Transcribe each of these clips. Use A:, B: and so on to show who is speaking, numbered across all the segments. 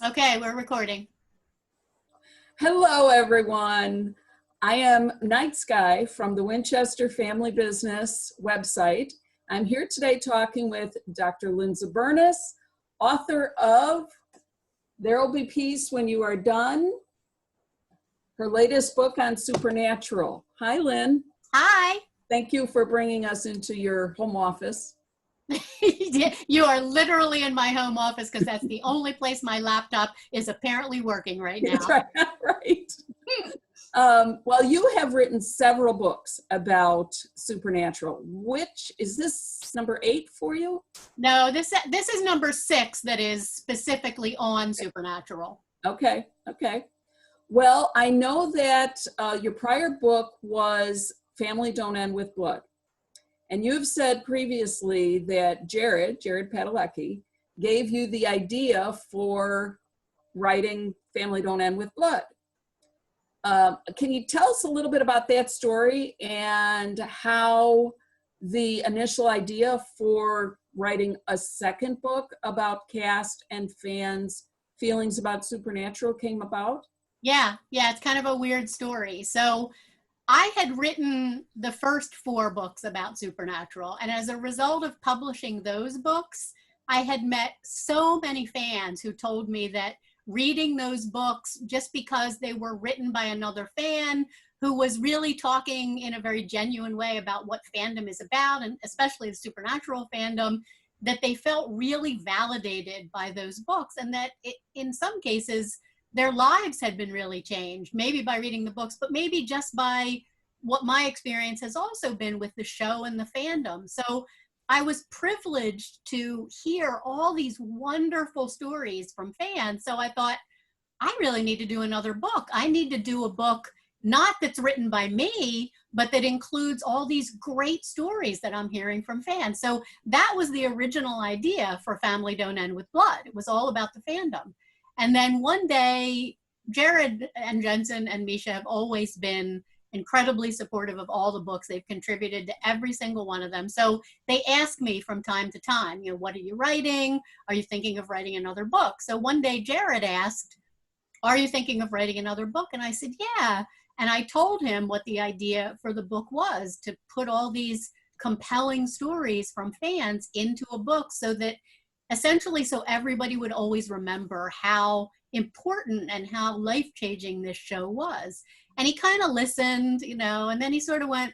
A: Okay, we're recording.
B: Hello, everyone. I am Nightsky from the Winchester Family Business website. I'm here today talking with Dr. Lynn Zubernis, author of There'll Be Peace When You Are Done, her latest book on supernatural. Hi, Lynn.
A: Hi.
B: Thank you for bringing us into your home office.
A: You are literally in my home office because that's the only place my laptop is apparently working right now.
B: Right. Well, you have written several books about supernatural. Which is this number 8 for you?
A: No, this is number 6 that is specifically on supernatural.
B: Okay. Well, I know that your prior book was Family Don't End with Blood. And you've said previously that Jared Padalecki, gave you the idea for writing Family Don't End with Blood. Can you tell us a little bit about that story and how the initial idea for writing a second book about cast and fans' feelings about supernatural came about?
A: Yeah, it's kind of a weird story. So I had written the first 4 books about supernatural, and as a result of publishing those books, I had met so many fans who told me that reading those books, just because they were written by another fan who was really talking in a very genuine way about what fandom is about, and especially the supernatural fandom, that they felt really validated by those books, and that in some cases, their lives had been really changed, maybe by reading the books, but maybe just by what my experience has also been with the show and the fandom. So I was privileged to hear all these wonderful stories from fans. So I thought, I really need to do another book. I need to do a book, not that's written by me, but that includes all these great stories that I'm hearing from fans. So that was the original idea for Family Don't End with Blood. It was all about the fandom. And then one day, Jared and Jensen and Misha have always been incredibly supportive of all the books. They've contributed to every single one of them. So they ask me from time to time, what are you writing? Are you thinking of writing another book? So one day Jared asked, are you thinking of writing another book? And I said, yeah. And I told him what the idea for the book was, to put all these compelling stories from fans into a book so that essentially, so everybody would always remember how important and how life-changing this show was. And he kind of listened, and then he sort of went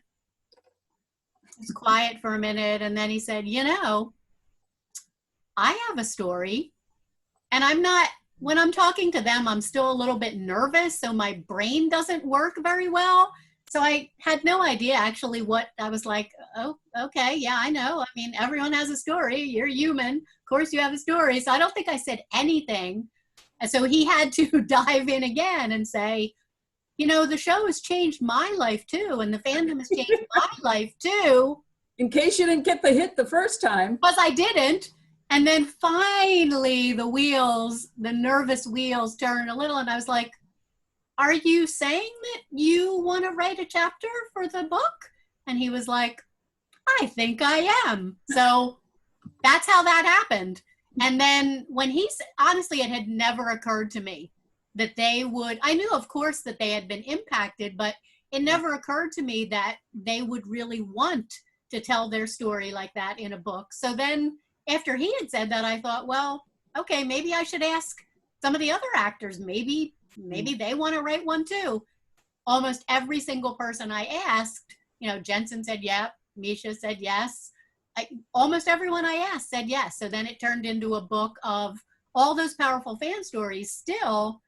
A: quiet for a minute. And then he said, I have a story. And when I'm talking to them, I'm still a little bit nervous. So my brain doesn't work very well. So I had no idea actually what I was like. Oh, okay. Yeah, I know. I mean, everyone has a story. You're human. Of course you have a story. So I don't think I said anything. And so he had to dive in again and say, the show has changed my life too. And the fandom has changed my life too.
B: In case you didn't get the hit the first time.
A: Because I didn't. And then finally the nervous wheels turned a little. And I was like, are you saying that you want to write a chapter for the book? And he was like, I think I am. So that's how that happened. And then when honestly, it had never occurred to me that I knew of course that they had been impacted, but it never occurred to me that they would really want to tell their story like that in a book. So then after he had said that, I thought, well, okay, maybe I should ask some of the other actors, maybe they want to write one too. Almost every single person I asked, Jensen said, yeah, Misha said yes. Almost everyone I asked said yes. So then it turned into a book of all those powerful fan stories still,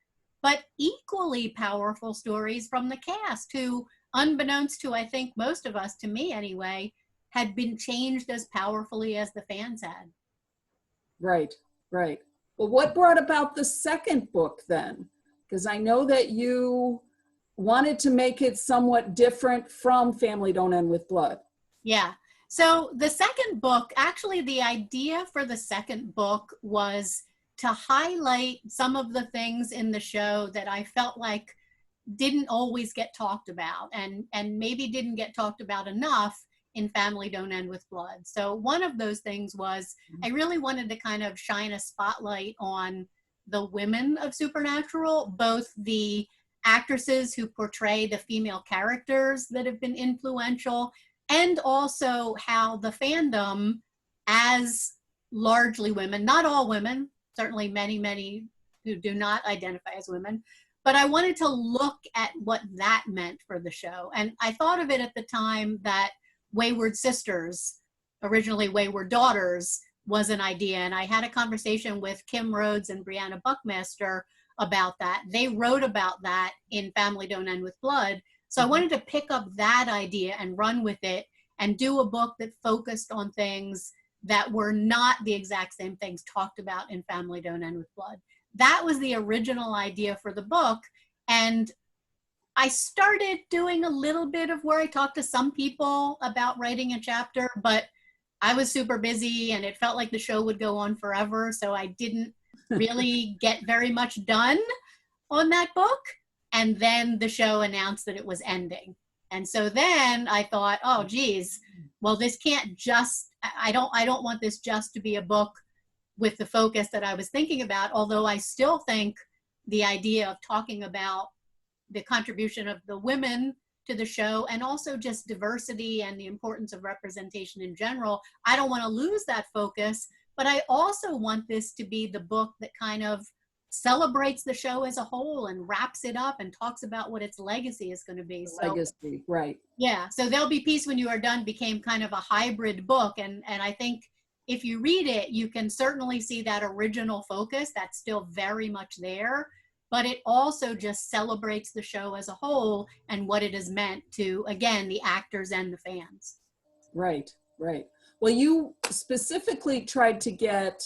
A: but equally powerful stories from the cast who, unbeknownst to, I think, most of us, to me anyway, had been changed as powerfully as the fans had.
B: Right. Well, what brought about the second book then? Because I know that you wanted to make it somewhat different from Family Don't End with Blood.
A: Yeah. So the second book, actually the idea for the second book was to highlight some of the things in the show that I felt like didn't always get talked about and maybe didn't get talked about enough in Family Don't End with Blood. So one of those things was I really wanted to kind of shine a spotlight on the women of Supernatural, both the actresses who portray the female characters that have been influential, and also how the fandom, as largely women, not all women, certainly many who do not identify as women, but I wanted to look at what that meant for the show. And I thought of it at the time that Wayward Sisters, originally Wayward Daughters, was an idea. And I had a conversation with Kim Rhodes and Brianna Buckmaster about that. They wrote about that in Family Don't End with Blood. So I wanted to pick up that idea and run with it and do a book that focused on things that were not the exact same things talked about in Family Don't End with Blood. That was the original idea for the book. And I started doing a little bit of where I talked to some people about writing a chapter, but I was super busy and it felt like the show would go on forever. So I didn't really get very much done on that book. And then the show announced that it was ending. And so then I thought, oh, geez, well, this can't just, I don't want this just to be a book with the focus that I was thinking about, although I still think the idea of talking about the contribution of the women to the show and also just diversity and the importance of representation in general, I don't want to lose that focus, but I also want this to be the book that kind of celebrates the show as a whole and wraps it up and talks about what its legacy is going to be. So,
B: legacy, right.
A: Yeah, so There'll Be Peace When You Are Done became kind of a hybrid book, and I think if you read it, you can certainly see that original focus that's still very much there, but it also just celebrates the show as a whole and what it has meant to, again, the actors and the fans.
B: Right, right. Well, you specifically tried to get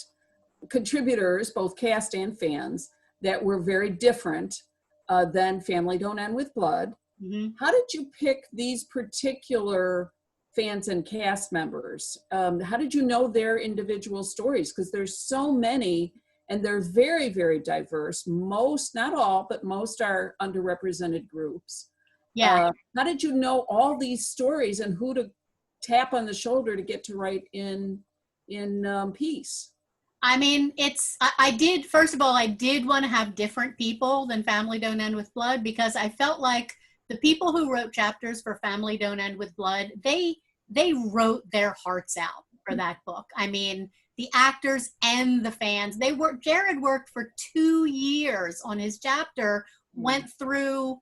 B: contributors, both cast and fans, that were very different than Family Don't End with Blood. Mm-hmm. How did you pick these particular fans and cast members? How did you know their individual stories? Because there's so many and they're very, very diverse. Most, not all, but most are underrepresented groups.
A: Yeah.
B: How did you know all these stories and who to tap on the shoulder to get to write in peace?
A: I mean, I did, first of all, I did want to have different people than Family Don't End with Blood, because I felt like the people who wrote chapters for Family Don't End with Blood, they wrote their hearts out for that book. I mean, the actors and the fans, Jared worked for 2 years on his chapter, went through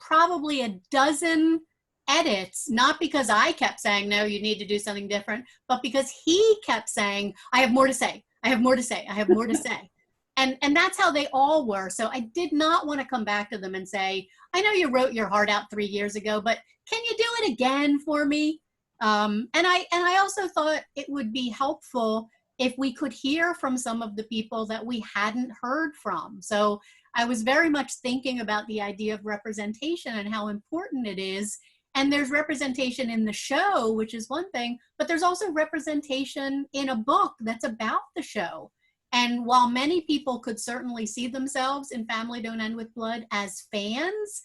A: probably a dozen edits, not because I kept saying, no, you need to do something different, but because he kept saying, I have more to say. I have more to say. I have more to say. And that's how they all were. So I did not want to come back to them and say, I know you wrote your heart out 3 years ago, but can you do it again for me? And I also thought it would be helpful if we could hear from some of the people that we hadn't heard from. So I was very much thinking about the idea of representation and how important it is. And there's representation in the show, which is one thing, but there's also representation in a book that's about the show. And while many people could certainly see themselves in Family Don't End with Blood as fans,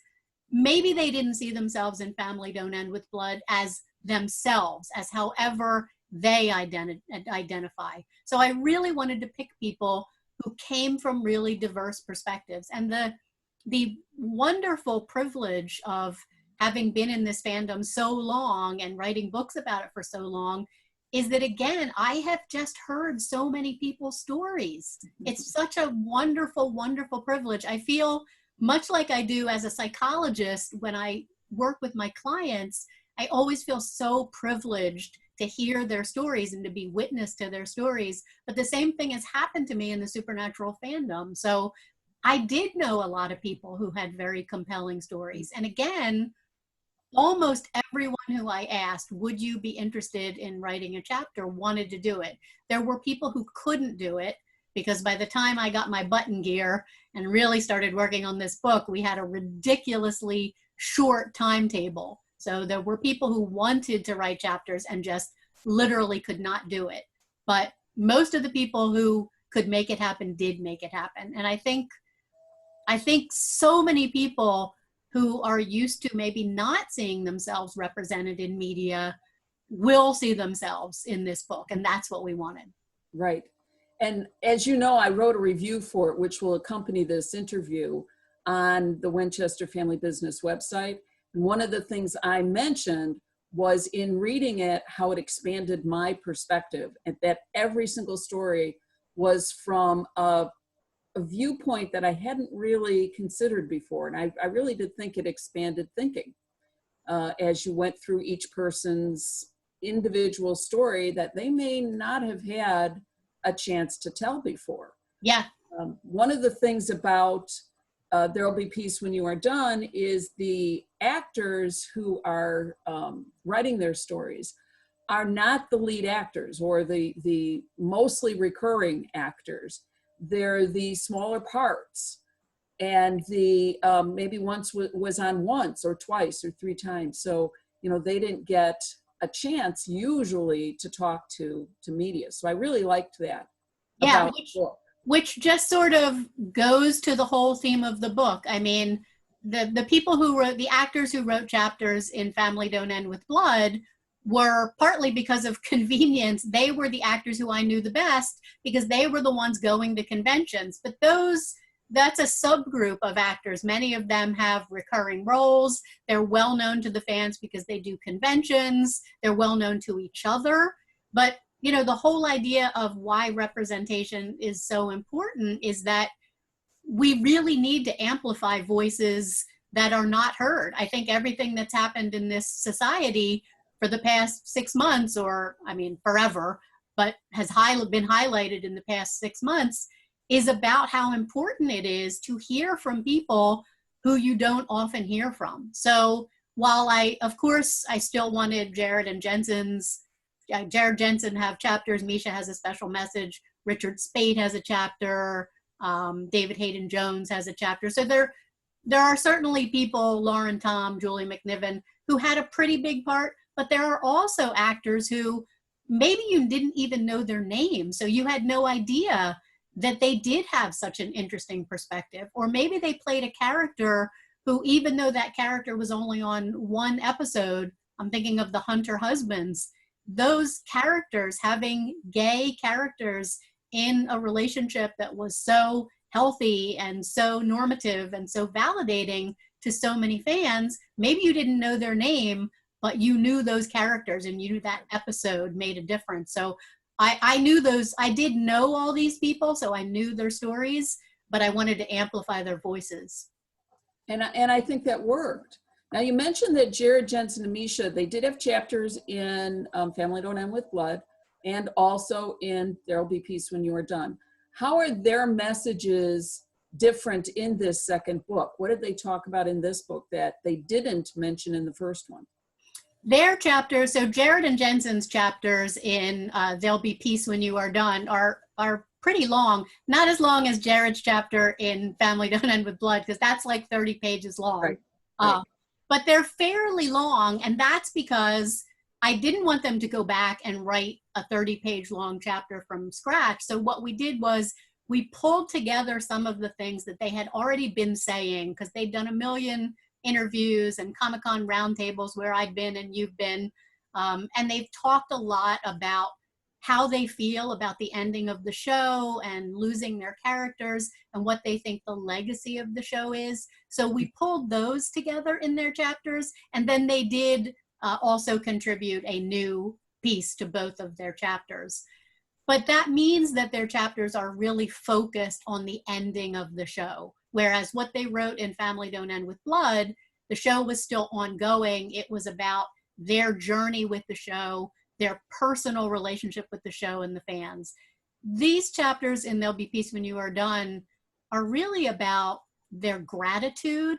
A: maybe they didn't see themselves in Family Don't End with Blood as themselves, as however they identify. So I really wanted to pick people who came from really diverse perspectives. And the wonderful privilege of having been in this fandom so long and writing books about it for so long is that, again, I have just heard so many people's stories. It's such a wonderful, wonderful privilege. I feel much like I do as a psychologist when I work with my clients. I always feel so privileged to hear their stories and to be witness to their stories. But the same thing has happened to me in the Supernatural fandom. So I did know a lot of people who had very compelling stories. And again, almost everyone who I asked, would you be interested in writing a chapter, wanted to do it. There were people who couldn't do it because by the time I got my button gear and really started working on this book, we had a ridiculously short timetable. So there were people who wanted to write chapters and just literally could not do it. But most of the people who could make it happen did make it happen. And I think so many people who are used to maybe not seeing themselves represented in media will see themselves in this book. And that's what we wanted.
B: Right. And as you know, I wrote a review for it, which will accompany this interview on the Winchester Family Business website. And one of the things I mentioned was in reading it, how it expanded my perspective, and that every single story was from a viewpoint that I hadn't really considered before. And I really did think it expanded thinking as you went through each person's individual story that they may not have had a chance to tell before.
A: Yeah.
B: One of the things about There'll Be Peace When You Are Done is the actors who are writing their stories are not the lead actors or the mostly recurring actors. They're the smaller parts, and the maybe once was on once or twice or three times. So, you know, they didn't get a chance usually to talk to media. So I really liked that.
A: Yeah, which just sort of goes to the whole theme of the book. I mean, the people who wrote, the actors who wrote chapters in Family Don't End with Blood were partly because of convenience. They were the actors who I knew the best because they were the ones going to conventions. But that's a subgroup of actors. Many of them have recurring roles. They're well known to the fans because they do conventions. They're well known to each other. But, you know, the whole idea of why representation is so important is that we really need to amplify voices that are not heard. I think everything that's happened in this society for the past 6 months, or I mean forever, but has been highlighted in the past 6 months, is about how important it is to hear from people who you don't often hear from. So while of course, I still wanted Jared Jensen have chapters, Misha has a special message, Richard Speight has a chapter, David Hayden Jones has a chapter. So there are certainly people, Lauren Tom, Julie McNiven, who had a pretty big part, but there are also actors who maybe you didn't even know their name. So you had no idea that they did have such an interesting perspective. Or maybe they played a character who, even though that character was only on one episode, I'm thinking of the Hunter husbands, those characters, having gay characters in a relationship that was so healthy and so normative and so validating to so many fans, maybe you didn't know their name, but you knew those characters and you knew that episode made a difference. So I knew those, I did know all these people, so I knew their stories, but I wanted to amplify their voices.
B: And I think that worked. Now you mentioned that Jared, Jensen, and Misha, they did have chapters in Family Don't End with Blood and also in There'll Be Peace When You Are Done. How are their messages different in this second book? What did they talk about in this book that they didn't mention in the first one?
A: Their chapters, so Jared and Jensen's chapters in There'll Be Peace When You Are Done are pretty long. Not as long as Jared's chapter in Family Don't End with Blood, because that's like 30 pages long. Right. But they're fairly long, and that's because I didn't want them to go back and write a 30-page long chapter from scratch. So what we did was we pulled together some of the things that they had already been saying, because they'd done a million interviews and Comic-Con roundtables where I'd been and you've been, and they've talked a lot about how they feel about the ending of the show and losing their characters and what they think the legacy of the show is. So we pulled those together in their chapters, and then they did also contribute a new piece to both of their chapters. But that means that their chapters are really focused on the ending of the show. Whereas what they wrote in Family Don't End with Blood, the show was still ongoing. It was about their journey with the show, their personal relationship with the show and the fans. These chapters in There'll Be Peace When You Are Done are really about their gratitude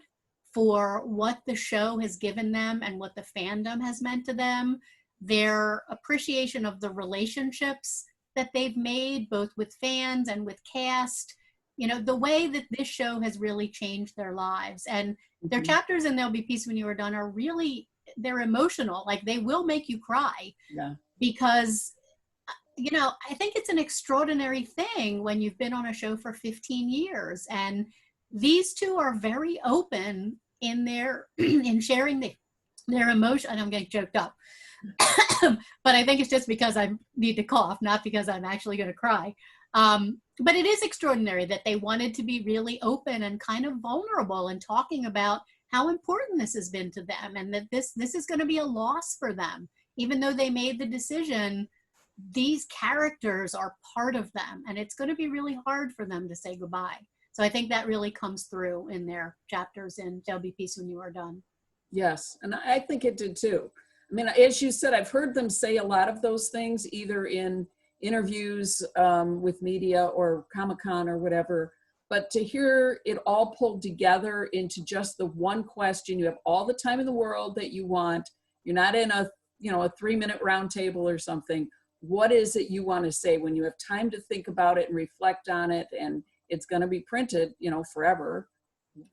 A: for what the show has given them and what the fandom has meant to them, their appreciation of the relationships that they've made both with fans and with cast, you know, the way that this show has really changed their lives. And their chapters in There'll Be Peace When You Are Done are really, they're emotional. Like, they will make you cry. Yeah. Because, you know, I think it's an extraordinary thing when you've been on a show for 15 years. And these two are very open in their, in sharing their emotion. And I'm getting choked up. But I think it's just because I need to cough, not because I'm actually going to cry. But it is extraordinary that they wanted to be really open and kind of vulnerable and talking about how important this has been to them, and that this is going to be a loss for them. Even though they made the decision, these characters are part of them, and it's going to be really hard for them to say goodbye. So I think that really comes through in their chapters in There'll Be Peace When You Are Done.
B: Yes, and I think it did too. I mean, as you said, I've heard them say a lot of those things, either in interviews with media or Comic-Con or whatever, but to hear it all pulled together into just the one question, you have all the time in the world that you want, you're not in a 3-minute round table or something. What is it you want to say when you have time to think about it and reflect on it, and it's going to be printed, forever?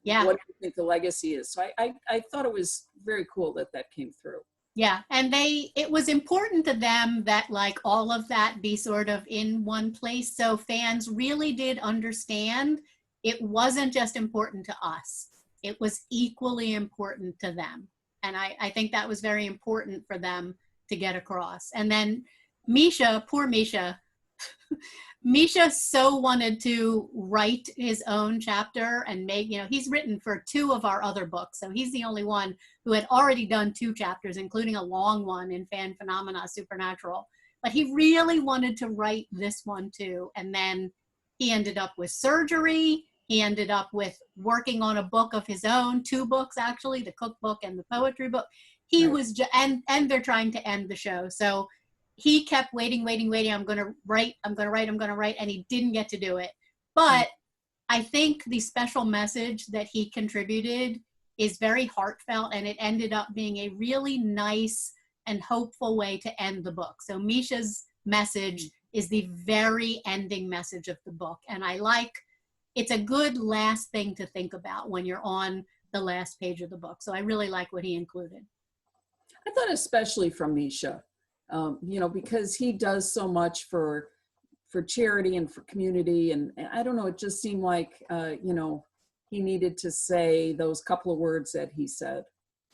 A: Yeah.
B: What do you think the legacy is? So I thought it was very cool that came through.
A: Yeah, and it was important to them that like all of that be sort of in one place. So fans really did understand it wasn't just important to us. It was equally important to them. And I think that was very important for them to get across. And then Misha, poor Misha, Misha so wanted to write his own chapter and make, he's written for 2 of our other books. So he's the only one who had already done 2 chapters, including a long one in Fan Phenomena Supernatural. But he really wanted to write this one too. And then he ended up with surgery. He ended up with working on a book of his own, 2 books actually, the cookbook and the poetry book. He
B: Right.
A: was, and they're trying to end the show. So he kept waiting. I'm going to write. And he didn't get to do it. But I think the special message that he contributed is very heartfelt, and it ended up being a really nice and hopeful way to end the book. So Misha's message is the very ending message of the book. And it's a good last thing to think about when you're on the last page of the book. So I really like what he included.
B: I thought especially from Misha. Because he does so much for charity and for community. And I don't know, it just seemed like, he needed to say those couple of words that he said.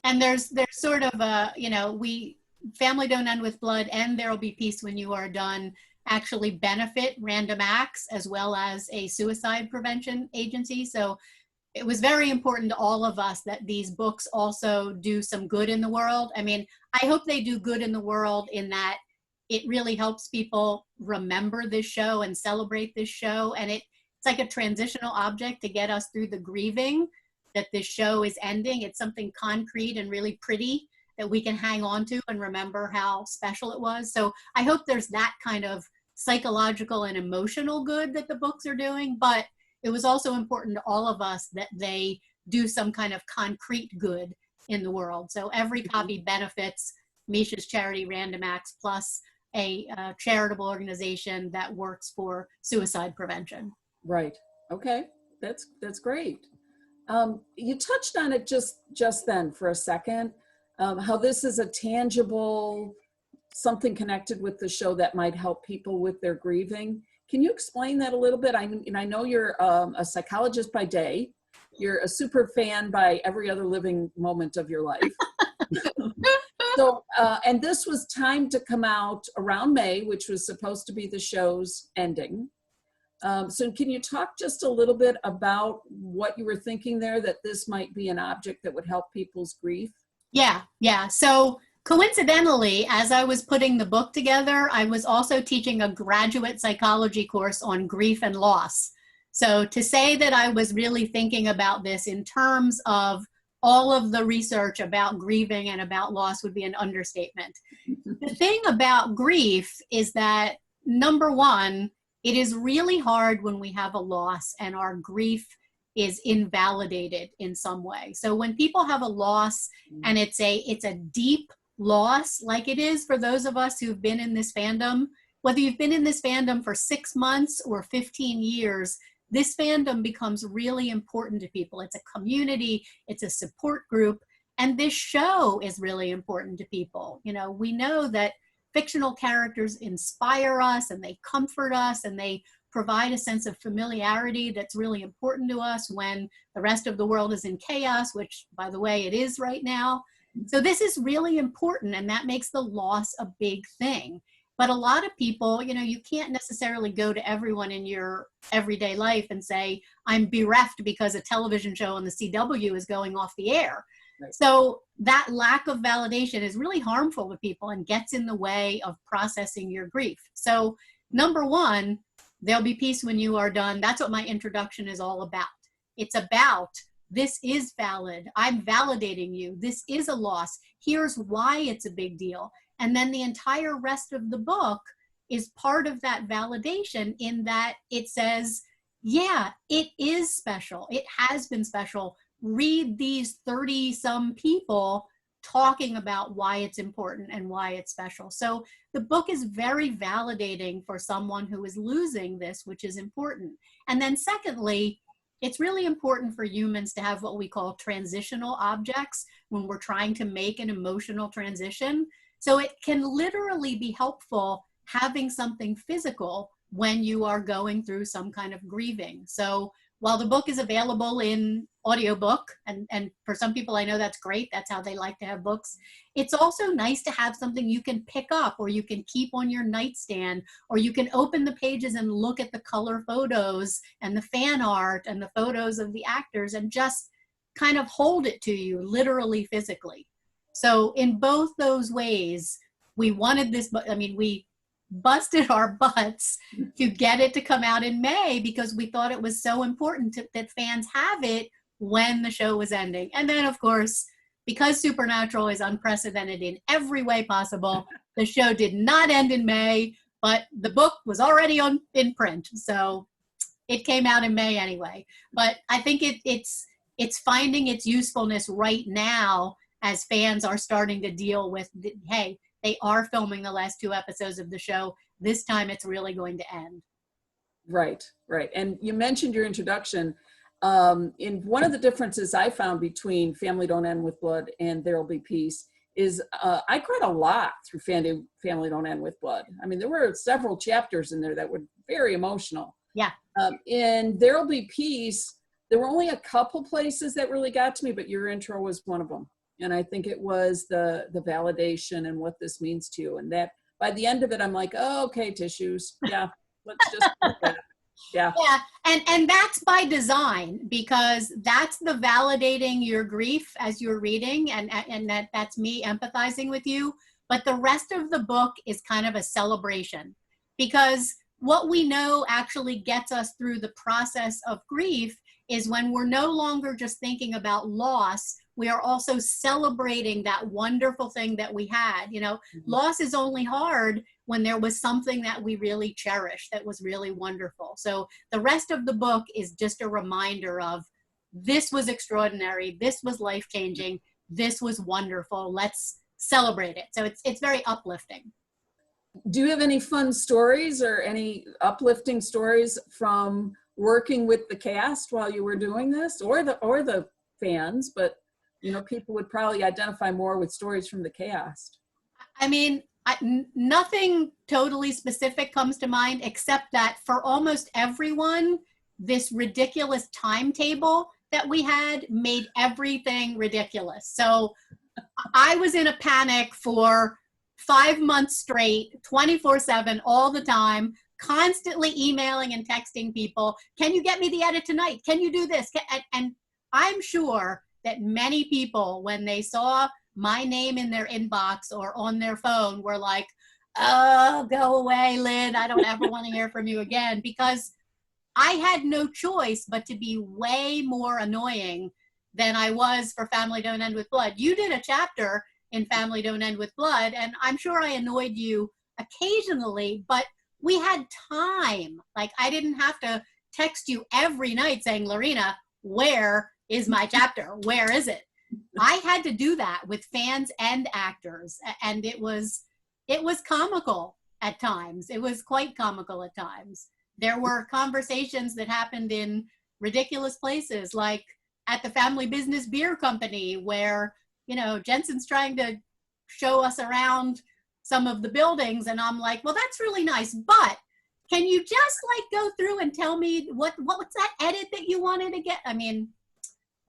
A: And there's sort of Family Don't End With Blood and There'll Be Peace When You Are Done actually benefit Random Acts as well as a suicide prevention agency. So it was very important to all of us that these books also do some good in the world. I mean, I hope they do good in the world in that it really helps people remember this show and celebrate this show. And it's like a transitional object to get us through the grieving that this show is ending. It's something concrete and really pretty that we can hang on to and remember how special it was. So I hope there's that kind of psychological and emotional good that the books are doing, but it was also important to all of us that they do some kind of concrete good in the world. So every copy benefits Misha's charity, Random Acts, plus a charitable organization that works for suicide prevention.
B: Right. Okay. That's great. You touched on it just then for a second, how this is a tangible something connected with the show that might help people with their grieving. Can you explain that a little bit? I know you're a psychologist by day. You're a super fan by every other living moment of your life. So, and this was timed to come out around May, which was supposed to be the show's ending. So can you talk just a little bit about what you were thinking there, that this might be an object that would help people's grief?
A: Yeah. So coincidentally, as I was putting the book together, I was also teaching a graduate psychology course on grief and loss. So to say that I was really thinking about this in terms of all of the research about grieving and about loss would be an understatement. The thing about grief is that, number one, it is really hard when we have a loss and our grief is invalidated in some way. So when people have a loss and it's a deep loss, like it is for those of us who've been in this fandom, whether you've been in this fandom for 6 months or 15 years, this fandom becomes really important to people. It's a community, it's a support group, and this show is really important to people. We know that fictional characters inspire us and they comfort us and they provide a sense of familiarity that's really important to us when the rest of the world is in chaos, which, by the way, it is right now. So this is really important, and that makes the loss a big thing. But a lot of people, you know, you can't necessarily go to everyone in your everyday life and say, I'm bereft because a television show on the CW is going off the air. Right. So that lack of validation is really harmful to people and gets in the way of processing your grief. So number one, there'll be peace when you are done. That's what my introduction is all about. It's about, this is valid. I'm validating you. This is a loss. Here's why it's a big deal. And then the entire rest of the book is part of that validation, in that it says, yeah, it is special. It has been special. Read these 30-some people talking about why it's important and why it's special. So the book is very validating for someone who is losing this, which is important. And then secondly, it's really important for humans to have what we call transitional objects when we're trying to make an emotional transition. So it can literally be helpful having something physical when you are going through some kind of grieving. So while the book is available in audiobook, and for some people I know that's great, that's how they like to have books, it's also nice to have something you can pick up or you can keep on your nightstand, or you can open the pages and look at the color photos and the fan art and the photos of the actors and just kind of hold it to you, literally, physically. So in both those ways, we wanted this book. I mean, we busted our butts to get it to come out in May because we thought it was so important that fans have it when the show was ending. And then, of course, because Supernatural is unprecedented in every way possible, the show did not end in May, but the book was already in print. So it came out in May anyway. But I think it's finding its usefulness right now as fans are starting to deal with, hey, they are filming the last 2 episodes of the show. This time it's really going to end.
B: Right, right. And you mentioned your introduction. In one of the differences I found between Family Don't End with Blood and There'll Be Peace is I cried a lot through Family Don't End with Blood. I mean, there were several chapters in there that were very emotional.
A: Yeah.
B: In There'll Be Peace, there were only a couple places that really got to me, but your intro was one of them. And I think it was the validation and what this means to you. And that by the end of it, I'm like, oh, okay, tissues. Yeah, let's just do that. Yeah.
A: Yeah. And that's by design, because that's the validating your grief as you're reading, and that's me empathizing with you. But the rest of the book is kind of a celebration, because what we know actually gets us through the process of grief is when we're no longer just thinking about loss, we are also celebrating that wonderful thing that we had. You know, loss is only hard when there was something that we really cherished that was really wonderful. So the rest of the book is just a reminder of, this was extraordinary, this was life-changing, this was wonderful, let's celebrate it. So it's very uplifting.
B: Do you have any fun stories or any uplifting stories from working with the cast while you were doing this, or the fans? But you know, people would probably identify more with stories from the cast.
A: I mean, nothing totally specific comes to mind, except that for almost everyone, this ridiculous timetable that we had made everything ridiculous. So I was in a panic for 5 months straight, 24/7, all the time, constantly emailing and texting people, can you get me the edit tonight? Can you do this? And I'm sure that many people, when they saw my name in their inbox or on their phone, were like, oh, go away, Lynn. I don't ever want to hear from you again, because I had no choice but to be way more annoying than I was for Family Don't End with Blood. You did a chapter in Family Don't End with Blood, and I'm sure I annoyed you occasionally, but we had time. Like, I didn't have to text you every night saying, Lorena, where is my chapter? Where is it? I had to do that with fans and actors, and it was comical at times. It was quite comical at times. There were conversations that happened in ridiculous places, like at the Family Business Beer Company, where, you know, Jensen's trying to show us around some of the buildings, and I'm like, well, that's really nice, but can you just like go through and tell me what's that edit that you wanted to get? I mean,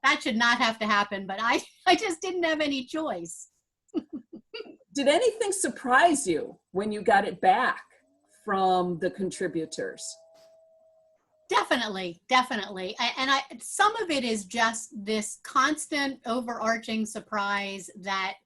A: that should not have to happen, but I just didn't have any choice.
B: Did anything surprise you when you got it back from the contributors?
A: Definitely, definitely. Some of it is just this constant overarching surprise that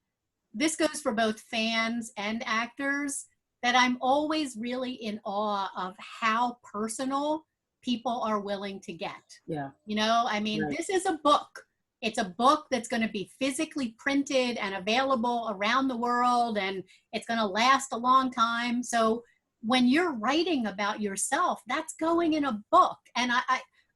A: this goes for both fans and actors, that I'm always really in awe of how personal people are willing to get.
B: Yeah.
A: You know, I mean,
B: Right.
A: this is a book. It's a book that's going to be physically printed and available around the world, and it's going to last a long time. So when you're writing about yourself, that's going in a book. And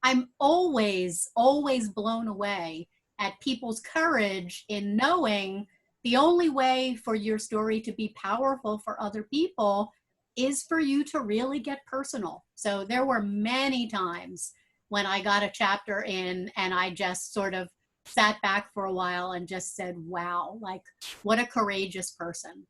A: I'm always, always blown away at people's courage in knowing the only way for your story to be powerful for other people is for you to really get personal. So there were many times when I got a chapter in and I just sort of sat back for a while and just said, wow, like what a courageous person.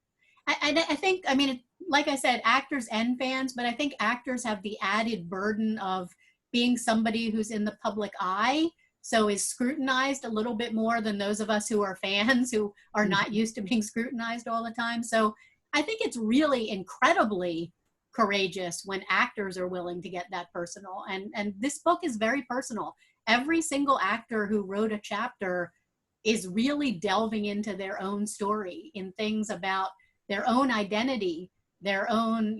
A: And I think, I mean, like I said, actors and fans, but I think actors have the added burden of being somebody who's in the public eye, so is scrutinized a little bit more than those of us who are fans who are not used to being scrutinized all the time. So I think it's really incredibly courageous when actors are willing to get that personal. And this book is very personal. Every single actor who wrote a chapter is really delving into their own story, in things about their own identity, their own,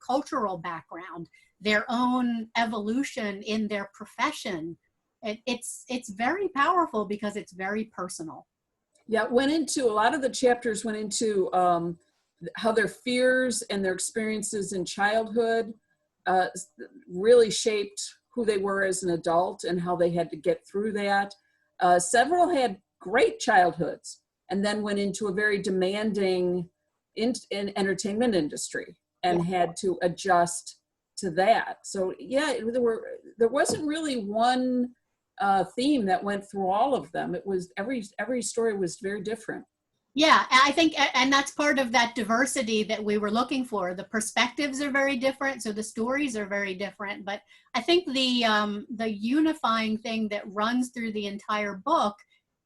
A: cultural background, their own evolution in their profession. It's very powerful because it's very personal.
B: Yeah, a lot of the chapters went into how their fears and their experiences in childhood uh, really shaped who they were as an adult and how they had to get through that. Several had great childhoods and then went into a very demanding in entertainment industry and had to adjust to that. So yeah, there wasn't really one theme that went through all of them. It was every story was very different.
A: Yeah, I think, and that's part of that diversity that we were looking for. The perspectives are very different, so the stories are very different. But I think the unifying thing that runs through the entire book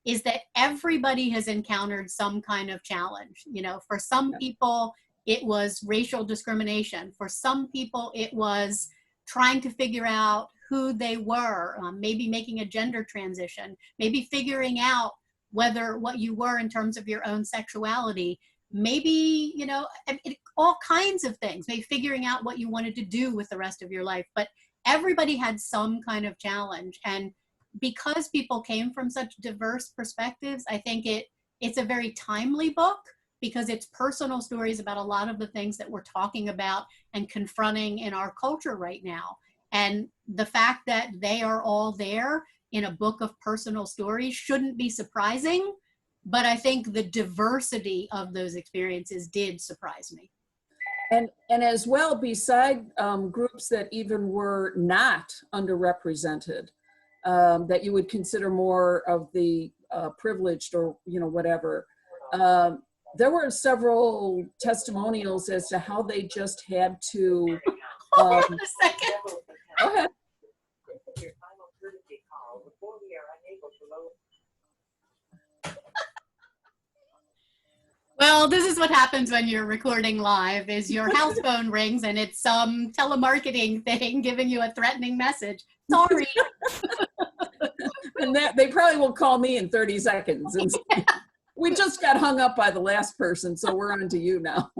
A: is that everybody has encountered some kind of challenge. You know, for some people, it was racial discrimination. For some people, it was trying to figure out who they were, maybe making a gender transition, maybe figuring out whether what you were in terms of your own sexuality, maybe, all kinds of things, maybe figuring out what you wanted to do with the rest of your life. But everybody had some kind of challenge. And because people came from such diverse perspectives, I think it's a very timely book because it's personal stories about a lot of the things that we're talking about and confronting in our culture right now. And the fact that they are all there in a book of personal stories shouldn't be surprising, but I think the diversity of those experiences did surprise me.
B: And as well, beside groups that even were not underrepresented, that you would consider more of the privileged or whatever, there were several testimonials as to how they just had to.
A: Hold on a second.
B: Go ahead.
A: Well, this is what happens when you're recording live, is your house phone rings and it's some telemarketing thing giving you a threatening message. Sorry.
B: And that they probably will call me in 30 seconds. And we just got hung up by the last person, so we're on to you now.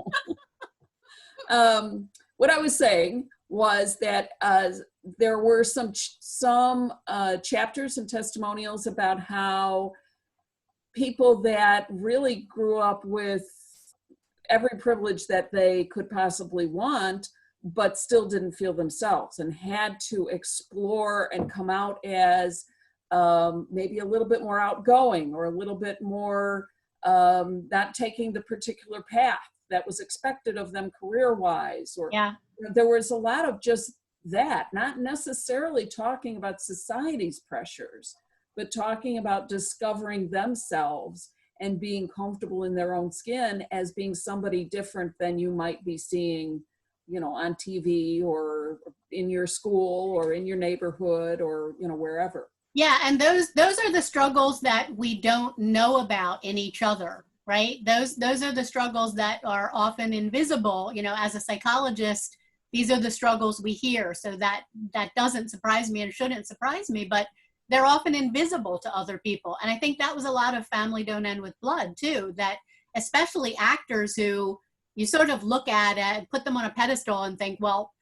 B: What I was saying was that there were some chapters and testimonials about how people that really grew up with every privilege that they could possibly want, but still didn't feel themselves and had to explore and come out as maybe a little bit more outgoing or a little bit more not taking the particular path that was expected of them career-wise. Or there was a lot of just that, not necessarily talking about society's pressures, but talking about discovering themselves and being comfortable in their own skin as being somebody different than you might be seeing, on TV or in your school or in your neighborhood or, wherever.
A: Yeah, and those are the struggles that we don't know about in each other. right? Those are the struggles that are often invisible. You know, as a psychologist, these are the struggles we hear. So that doesn't surprise me and shouldn't surprise me, but they're often invisible to other people. And I think that was a lot of Family Don't End with Blood too, that especially actors who you sort of look at and put them on a pedestal and think, well,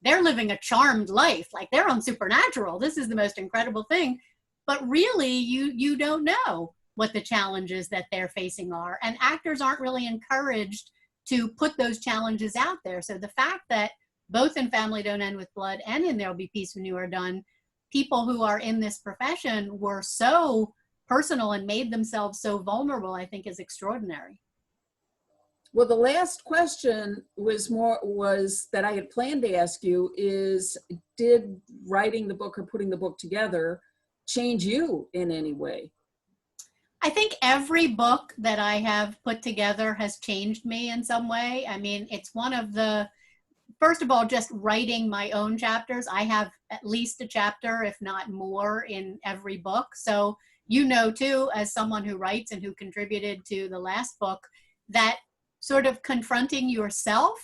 A: they're living a charmed life, like they're on Supernatural. This is the most incredible thing. But really, you don't know what the challenges that they're facing are. And actors aren't really encouraged to put those challenges out there. So the fact that both in Family Don't End with Blood and in There'll Be Peace When You Are Done, people who are in this profession were so personal and made themselves so vulnerable, I think is extraordinary.
B: Well, the last question was that I had planned to ask you is, did writing the book or putting the book together change you in any way?
A: I think every book that I have put together has changed me in some way. I mean, it's one of the, first of all, just writing my own chapters. I have at least a chapter, if not more, in every book. So, you know, too, as someone who writes and who contributed to the last book, that sort of confronting yourself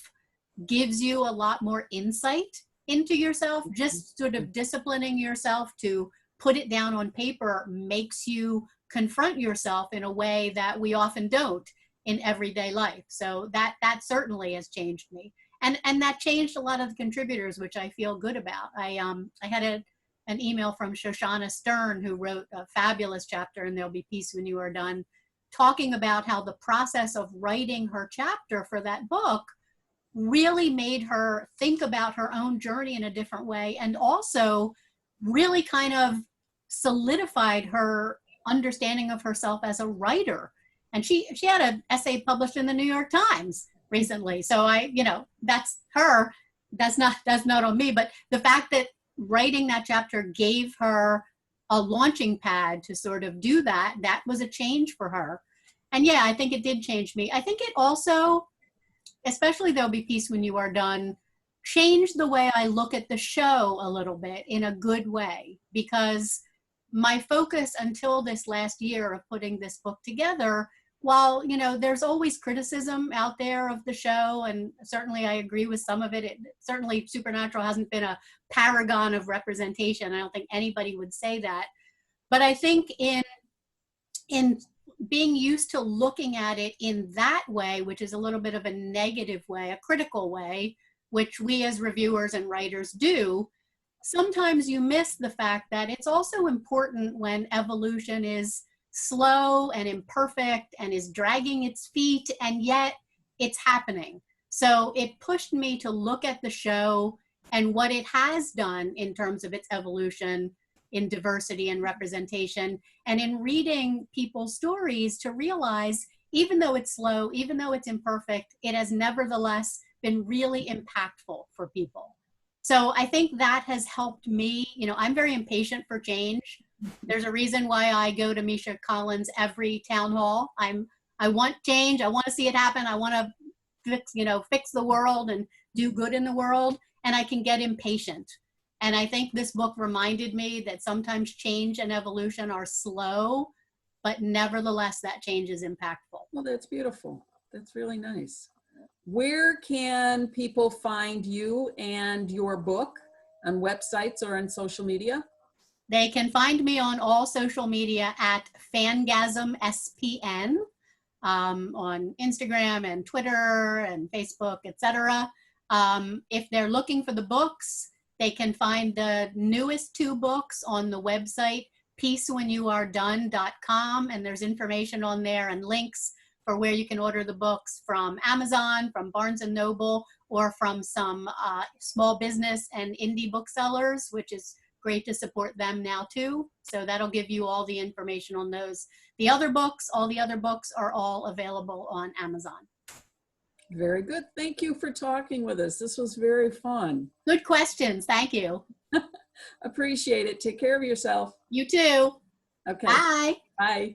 A: gives you a lot more insight into yourself. Just sort of disciplining yourself to put it down on paper makes you confront yourself in a way that we often don't in everyday life. So that certainly has changed me. And that changed a lot of the contributors, which I feel good about. I had an email from Shoshana Stern, who wrote a fabulous chapter in There'll Be Peace When You Are Done, talking about how the process of writing her chapter for that book really made her think about her own journey in a different way, and also really kind of solidified her understanding of herself as a writer. And she had an essay published in the New York Times recently. So that's her. That's not on me. But the fact that writing that chapter gave her a launching pad to sort of do that was a change for her. And yeah, I think it did change me. I think it also, especially There'll Be Peace When You Are Done, changed the way I look at the show a little bit in a good way, because my focus until this last year of putting this book together, while, there's always criticism out there of the show, and certainly I agree with some of it. Certainly Supernatural hasn't been a paragon of representation. I don't think anybody would say that. But I think in being used to looking at it in that way, which is a little bit of a negative way, a critical way, which we as reviewers and writers do, sometimes you miss the fact that it's also important when evolution is slow and imperfect and is dragging its feet, and yet it's happening. So it pushed me to look at the show and what it has done in terms of its evolution in diversity and representation, and in reading people's stories to realize, even though it's slow, even though it's imperfect, it has nevertheless been really impactful for people. So I think that has helped me. I'm very impatient for change. There's a reason why I go to Misha Collins every town hall. I want change. I want to see it happen. I want to fix the world and do good in the world. And I can get impatient. And I think this book reminded me that sometimes change and evolution are slow, but nevertheless, that change is impactful.
B: Well, that's beautiful. That's really nice. Where can people find you and your book? On websites or on social media?
A: They can find me on all social media at FangasmSPN, on Instagram and Twitter and Facebook, etc. If they're looking for the books, they can find the newest 2 books on the website, peacewhenyouaredone.com, and there's information on there and links for where you can order the books from Amazon, from Barnes & Noble, or from some small business and indie booksellers, which is great to support them now too. So that'll give you all the information on those. All the other books are all available on Amazon.
B: Very good. Thank you for talking with us. This was very fun.
A: Good questions. Thank you.
B: Appreciate it. Take care of yourself.
A: You too.
B: Okay.
A: Bye.
B: Bye.